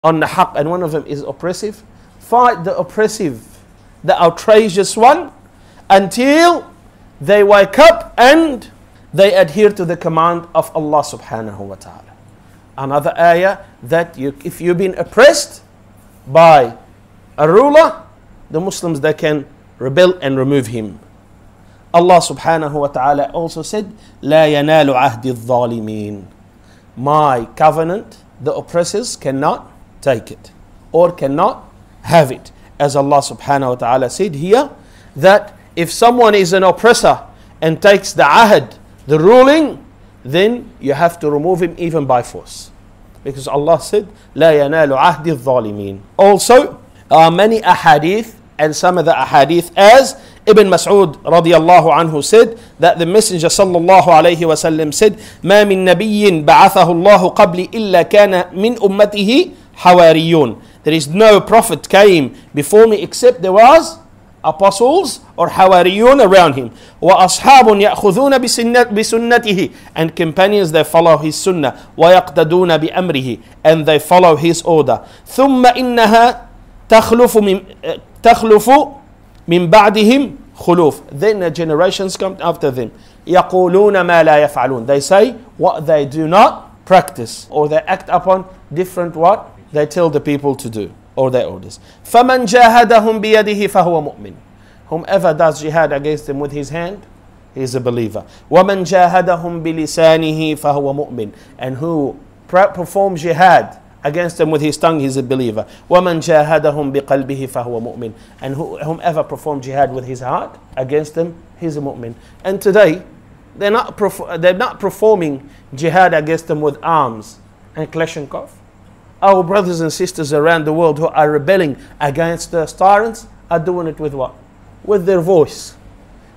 on the haqq and one of them is oppressive, fight the oppressive, the outrageous one, until they wake up and they adhere to the command of Allah subhanahu wa ta'ala. Another ayah that if you've been oppressed by a ruler, the Muslims, they can rebel and remove him. Allah subhanahu wa ta'ala also said, لا ينال عهد الظالمين. My covenant, the oppressors cannot take it or cannot have it. As Allah subhanahu wa ta'ala said here, that if someone is an oppressor and takes the ahd, the ruling, then you have to remove him even by force. Because Allah said, لا ينال عهد الظالمين. Also, many ahadith, and some of the ahadith, as Ibn Mas'ud radiyallahu anhu said, that the Messenger sallallahu alayhi wa sallam said, ما من نبي بعثه الله قبل إلا كان من أمته حواريون. There is no prophet came before me except there was apostles or hawariyun around him. وأصحاب يأخذون بسنته, and companions, they follow his sunnah. ويقتدون بأمره, and they follow his order. ثم إنها تخلف من بعدهم خلوف. Then the generations come after them. يقولون ما لا يفعلون. They say what they do not practice, or they act upon different what they tell the people to do, or their orders. فَمَنْ جَاهَدَهُمْ بِيَدِهِ فَهُوَ مُؤْمِنٌ. Whomever does jihad against them with his hand, he is a believer. وَمَنْ جَاهَدَهُمْ بِلِسَانِهِ فَهُوَ مُؤْمِنٌ. And who performs jihad against them with his tongue, he is a believer. وَمَنْ جَاهَدَهُمْ بِقَلْبِهِ فَهُوَ مُؤْمِنٌ. And whomever performs jihad with his heart against them, he is a mu'min. And today, they're not performing jihad against them with arms and Kalashnikov. Our brothers and sisters around the world who are rebelling against the tyrants are doing it with what? With their voice.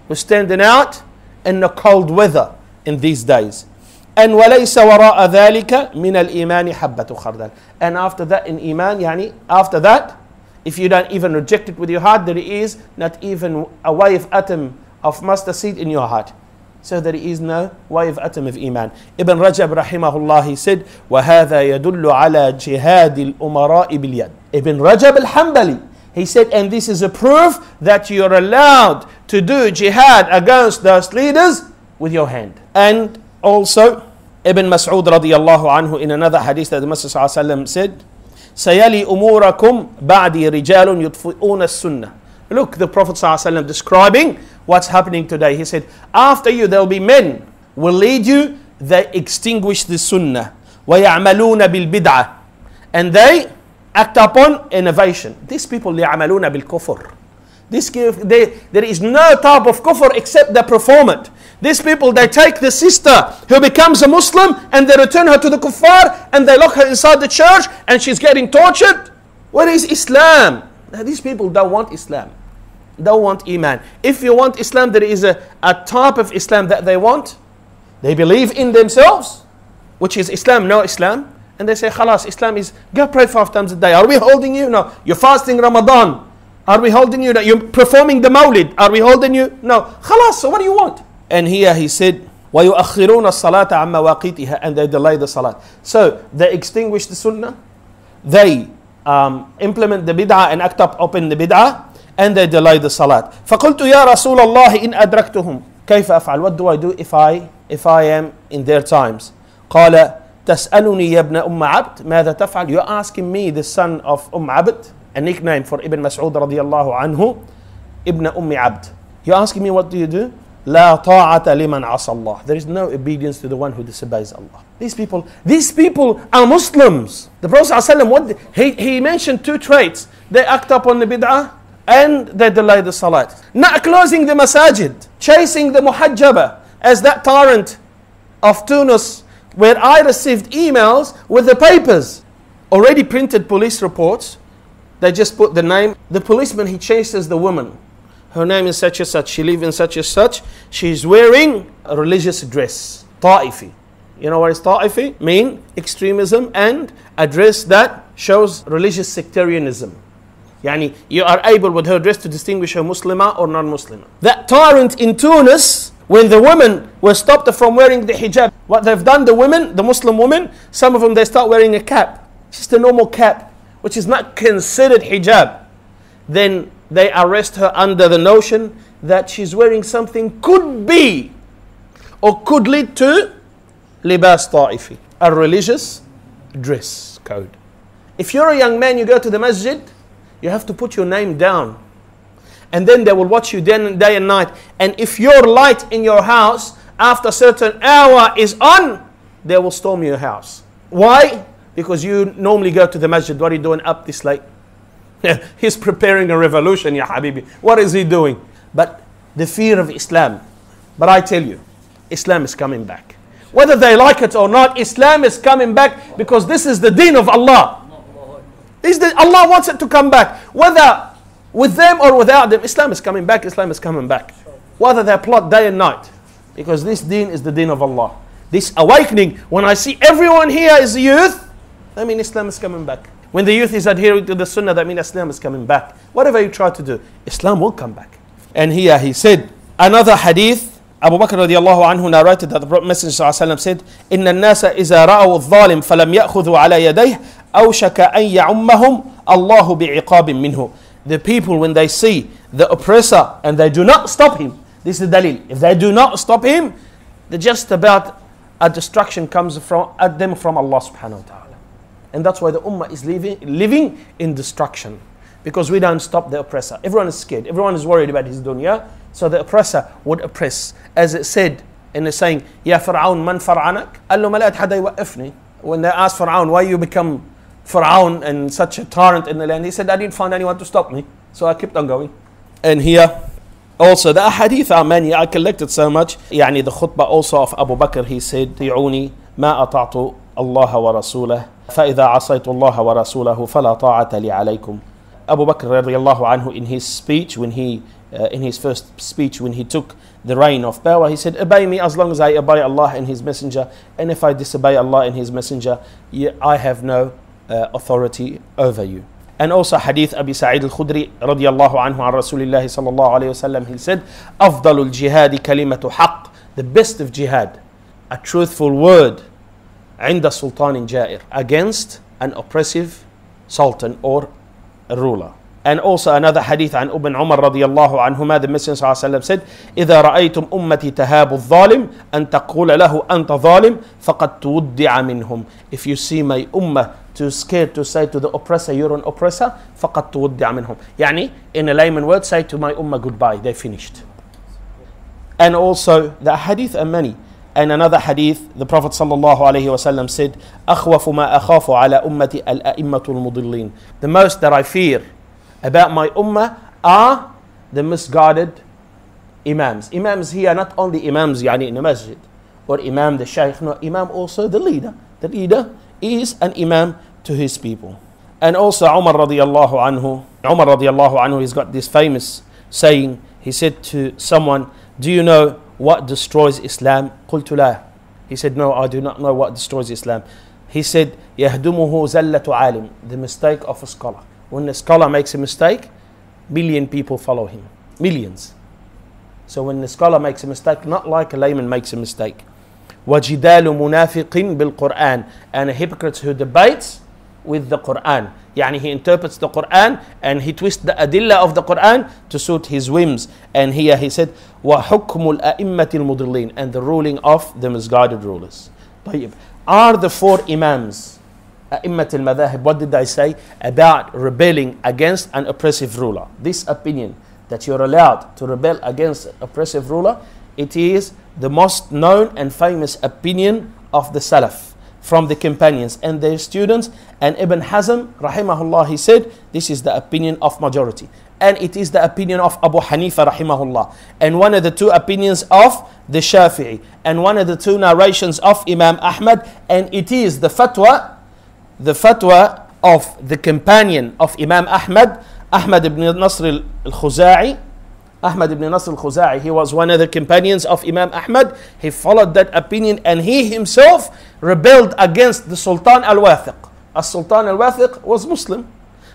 We're standing out in the cold weather in these days. And وَلَيْسَ وَرَاءَ ذَلِكَ مِنَ الْإِيمَانِ حَبَّةُ خَرْدَلٍ. And after that in Iman, after that, if you don't even reject it with your heart, there is not even a wave atom of mustard seed in your heart. So there is no wave atom of Iman. Ibn Rajab rahimahullah, he said, وَهَذَا يَدُلُّ عَلَى جِهَادِ الْأُمَرَاءِ بِالْيَدِ. Ibn Rajab al-Hanbali, he said, and this is a proof that you're allowed to do jihad against those leaders with your hand. And also, Ibn Mas'ud radiyallahu anhu, in another hadith that the Messenger sallallahu alaihi wasallam said, سَيَلِي أُمُورَكُمْ بَعْدِي رِجَالٌ يُطْفِئُونَ السُّنَّةِ. Look, the Prophet ﷺ describing what's happening today. He said, after you there will be men will lead you, they extinguish the sunnah. وَيَعْمَلُونَ بِالْبِدْعَةِ. And they act upon innovation. These people, يَعْمَلُونَ بِالْكُفْرِ. There is no type of kufr except they perform it. These people, they take the sister who becomes a Muslim and they return her to the kuffar and they lock her inside the church and she's getting tortured. What is Islam? Now, these people don't want Islam. Don't want Iman. If you want Islam, there is a type of Islam that they want. They believe in themselves, which is Islam, no Islam. And they say, khalas, Islam is, go pray 5 times a day. Are we holding you? No. You're fasting Ramadan. Are we holding you? No. You're performing the Mawlid. Are we holding you? No. Khalas, so what do you want? And here he said, وَيُؤَخِّرُونَ الصَّلَاةَ عَمَّ وَاقِيتِهَا. And they delay the salat. So they extinguish the sunnah. They implement the bid'ah and act up in the bid'ah. And they delay the salat. فَقُلْتُ يَا رَسُولَ اللَّهِ إِنْ أَدْرَكْتُهُمْ كَيْفَ أَفْعَلُ. What do I do if I am in their times? قَالَ تَسْأَلُنِي يَا ابْنَ أُمَّ عَبْدٍ مَاذَا تَفْعَلُ. You're asking me, the son of Abd, a nickname for Ibn Mas'ud radiyallahu anhu, Ibn Abd. You're asking me, what do you do? لا طاعة لمن عصى الله. There is no obedience to the one who disobeys Allah. These people are Muslims. The Prophet ﷺ, he mentioned 2 traits. They act upon the bid'ah and they delay the salat. Not closing the masajid, chasing the muhajjaba, as that tyrant of Tunis, where I received emails with the papers, already printed police reports. They just put the name. The policeman, he chases the woman. Her name is such and such. She lives in such and such. She's wearing a religious dress. Ta'ifi. You know what is Ta'ifi? Mean extremism and a dress that shows religious sectarianism. Yani, you are able with her dress to distinguish her Muslimah or non-Muslimah. That tyrant in Tunis, when the women were stopped from wearing the hijab, what they've done, the women, the Muslim women, some of them, they start wearing a cap. Just a normal cap. which is not considered hijab, then they arrest her under the notion that she's wearing something could be or could lead to libas ta'ifi, a religious dress code. If you're a young man, you go to the masjid, you have to put your name down. And then they will watch you day and night. And if your light in your house after a certain hour is on, they will storm your house. Why? Because you normally go to the masjid. What are you doing up this late? He's preparing a revolution, ya habibi. What is he doing? But the fear of Islam. But I tell you, Islam is coming back. Whether they like it or not, Islam is coming back because this is the deen of Allah. Allah wants it to come back. Whether with them or without them, Islam is coming back, Islam is coming back. Whether they plot day and night. Because this deen is the deen of Allah. This awakening, when I see everyone here is youth, I mean Islam is coming back. When the youth is adhering to the sunnah, that means Islam is coming back. Whatever you try to do, Islam will come back. And here he said, another hadith, Abu Bakr radiallahu anhu narrated that the Prophet Messenger sallallahu said, إِنَّ النَّاسَ إِذَا رَأَوُا الظَّالِمْ فَلَمْ يَأْخُذُوا عَلَى يَدَيْهِ أَوْشَكَ أَنْ يَعُمَّهُمْ اللَّهُ بِعِقَابٍ مِّنْهُ. The people, when they see the oppressor and they do not stop him, this is the dalil. If they do not stop him, they're just about a destruction comes at them from Allah subhanahu wa ta'ala. And that's why the ummah is living in destruction. Because we don't stop the oppressor. Everyone is scared. Everyone is worried about his dunya. So the oppressor would oppress. As it said in the saying, Ya Fir'aun man far'anak? قال له ما لقيت حدا يوقفني. When they asked Fir'aun, why you become Fir'aun and such a tyrant in the land? He said, I didn't find anyone to stop me. So I kept on going. And here, also the hadith are many. I collected so much. يعني the khutbah also of Abu Bakr, he said, طيعوني ما أطعت الله ورسوله فإذا عصيت الله ورسوله فلا طاعة لي عليكم. Abu Bakr radiallahu anhu in his speech, in his first speech when he took the reign of power, he said, obey me as long as I obey Allah and His Messenger, and if I disobey Allah and His Messenger, I have no authority over you. And also hadith Abi Sa'id al-Khudri radiallahu anhu an Rasulullah sallallahu alayhi wa sallam, he said, أفضل الجهاد كلمة حق, the best of jihad, a truthful word, عند سلطان جائر, against an oppressive sultan or a ruler. And also another hadith عن Ibn Umar رضي الله عنهما, the Messenger صلى الله عليه وسلم said, إذا رأيتم أمتي تهاب الظالم أن تقول له أنت ظالم فقد تودع منهم. If you see my ummah too scared to say to the oppressor, you're an oppressor, فقد تودع منهم. يعني, in a layman word, say to my ummah goodbye, they finished. And also the hadith are many. And another hadith, the Prophet sallallahu alaihi wasallam said, أخوف ما أخاف على أمتي الأئمة المضلين. The most that I fear about my ummah are the misguided imams. Imams here, not only imams يعني in the masjid, or imam the shaykh, no, imam also the leader. The leader is an imam to his people. And also Umar radiallahu anhu, he's got this famous saying. He said to someone, do you know what destroys Islam? قلت لا. He said, no, I do not know what destroys Islam. He said, يهدمه زلة عالم, the mistake of a scholar. When a scholar makes a mistake, million people follow him. Millions. So when the scholar makes a mistake, not like a layman makes a mistake. وَجِدَالُ مُنَافِقٍ بِالْقُرْآنِ, and a hypocrite who debates with the Quran. يعني he interprets the Quran and he twists the adillah of the Quran to suit his whims. And here he said, وَحُكْمُ الْأَئِمَّةِ الْمُضِلِّينَ, and the ruling of the misguided rulers. طيب. Are the four imams, A'immat al-Madhahib, what did I say about rebelling against an oppressive ruler? This opinion that you're allowed to rebel against an oppressive ruler, it is the most known and famous opinion of the Salaf, from the companions and their students. And Ibn Hazm rahimahullah, he said this is the opinion of majority, and it is the opinion of Abu Hanifa rahimahullah, and one of the two opinions of the Shafi'i, and one of the two narrations of Imam Ahmad, and it is the fatwa of the companion of Imam Ahmad, Ahmad ibn Nasr al-Khuza'i. Ahmad ibn Nasr al-Khuza'i, he was one of the companions of Imam Ahmad. He followed that opinion, and he himself rebelled against the Sultan al-Wathiq. As-Sultan al-Wathiq was Muslim,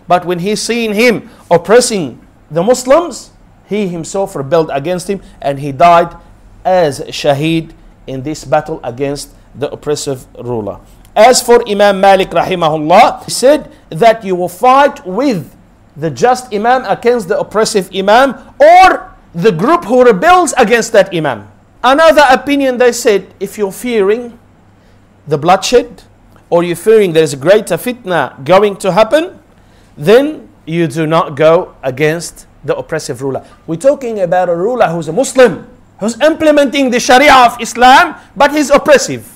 but when he seen him oppressing the Muslims, he himself rebelled against him, and he died as shaheed in this battle against the oppressive ruler. As for Imam Malik rahimahullah, he said that you will fight with the just Imam against the oppressive Imam, or the group who rebels against that Imam. Another opinion, they said, if you're fearing the bloodshed, or you're fearing there's a greater fitna going to happen, then you do not go against the oppressive ruler. We're talking about a ruler who's a Muslim, who's implementing the Sharia of Islam, but he's oppressive.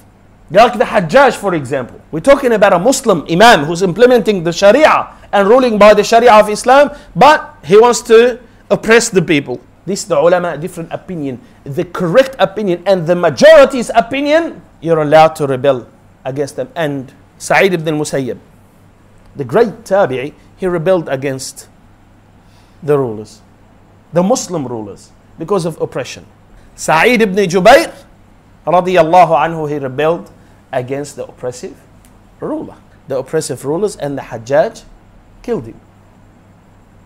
Like the Hajjaj, for example. We're talking about a Muslim Imam who's implementing the Sharia and ruling by the Sharia of Islam, but he wants to oppress the people. This is the ulama, different opinion. The correct opinion and the majority's opinion, you're allowed to rebel against them. And Sa'id ibn al-Musayyib, the great tabi'i, he rebelled against the rulers, the Muslim rulers, because of oppression. Sa'id ibn Jubayr, radiyallahu anhu, he rebelled against the oppressive ruler. The oppressive rulers, and the Hajjaj killed him.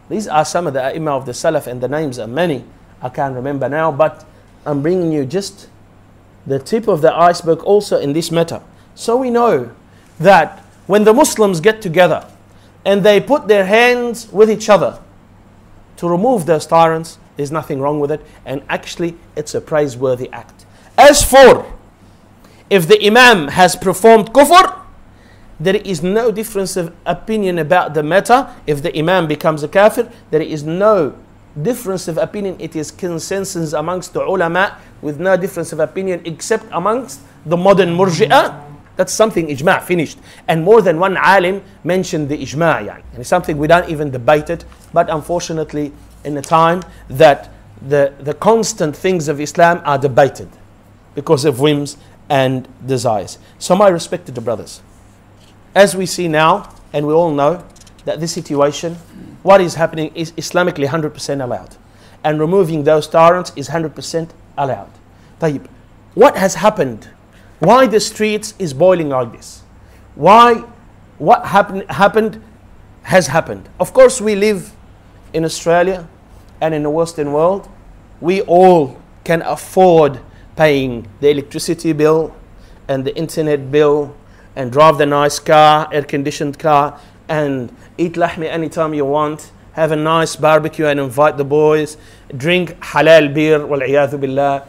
These are some of the ai of the Salaf, and the names are many. I can't remember now, but I'm bringing you just the tip of the iceberg also in this matter. So we know that when the Muslims get together and they put their hands with each other to remove those tyrants, there's nothing wrong with it, and actually it's a praiseworthy act. As for if the Imam has performed kufr, there is no difference of opinion about the matter. If the Imam becomes a kafir, there is no difference of opinion. It is consensus amongst the ulama, with no difference of opinion except amongst the modern murji'ah. That's something ijma', finished. And more than one alim mentioned the ijma'. And it's something we don't even debate it. But unfortunately, in a time that the constant things of Islam are debated because of whims and desires. So my respected brothers, as we see now, and we all know that this situation, what is happening is Islamically 100% allowed. And removing those tyrants is 100% allowed. Tayyib, what has happened? Why the streets is boiling like this? Why what happened has happened? Of course, we live in Australia and in the Western world. We all can afford paying the electricity bill and the internet bill and drive the nice car, air-conditioned car, and eat lahmi anytime you want, have a nice barbecue and invite the boys, drink halal beer, wal-iyadhu billah,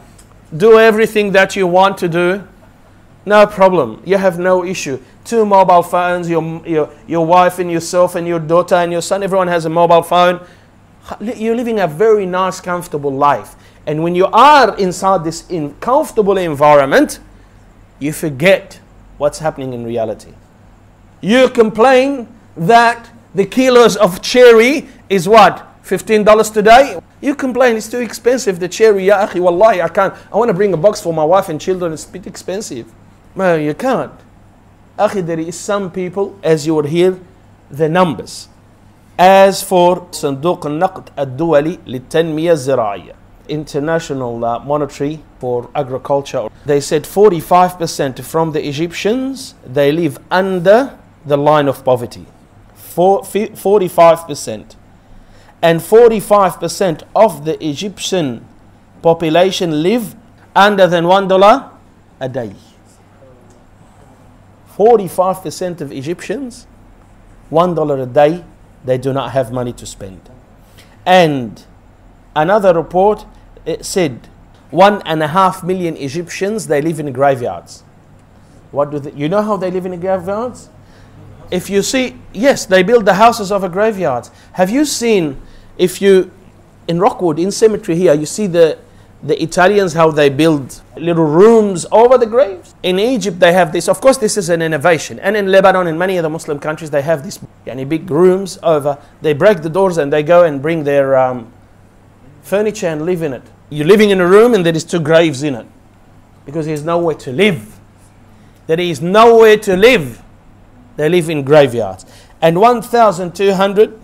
do everything that you want to do. No problem. You have no issue. 2 mobile phones, your wife and yourself and your daughter and your son, everyone has a mobile phone. You're living a very nice, comfortable life. And when you are inside this comfortable environment, you forget what's happening in reality. You complain that the kilos of cherry is what? $15 today? You complain it's too expensive, the cherry. Ya akhi, wallahi, I can't. I want to bring a box for my wife and children. It's a bit expensive. No, you can't. Akhi, there is some people, as you will hear, the numbers. As for صندوق النقد الدولي للتنمية الزراعية, International Monetary for Agriculture, they said 45% from the Egyptians, they live under the line of poverty. 45%. And 45% of the Egyptian population live under than $1 a day. 45% of Egyptians, $1 a day, they do not have money to spend. And another report, it said 1.5 million Egyptians, they live in graveyards. What do they, you know how they live in graveyards? If you see, yes, they build the houses over graveyards. Have you seen, if you, in Rockwood, in cemetery here, you see the Italians, how they build little rooms over the graves? In Egypt, they have this. Of course, this is an innovation. And in Lebanon, in many of the Muslim countries, they have these big rooms over. They break the doors and they go and bring their furniture and live in it. You're living in a room and there is 2 graves in it. Because there's nowhere to live. There is nowhere to live. They live in graveyards. And 1,200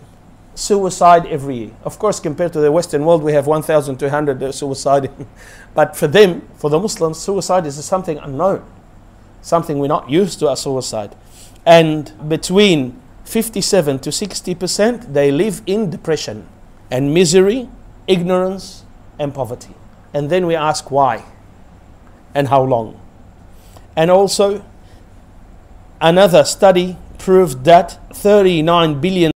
suicide every year. Of course, compared to the Western world, we have 1,200 suicide. But for them, for the Muslims, suicide is something unknown. Something we're not used to, a suicide. And between 57 to 60%, they live in depression and misery, ignorance and poverty. And then we ask why and how long. And also, Another study proved that 39 billion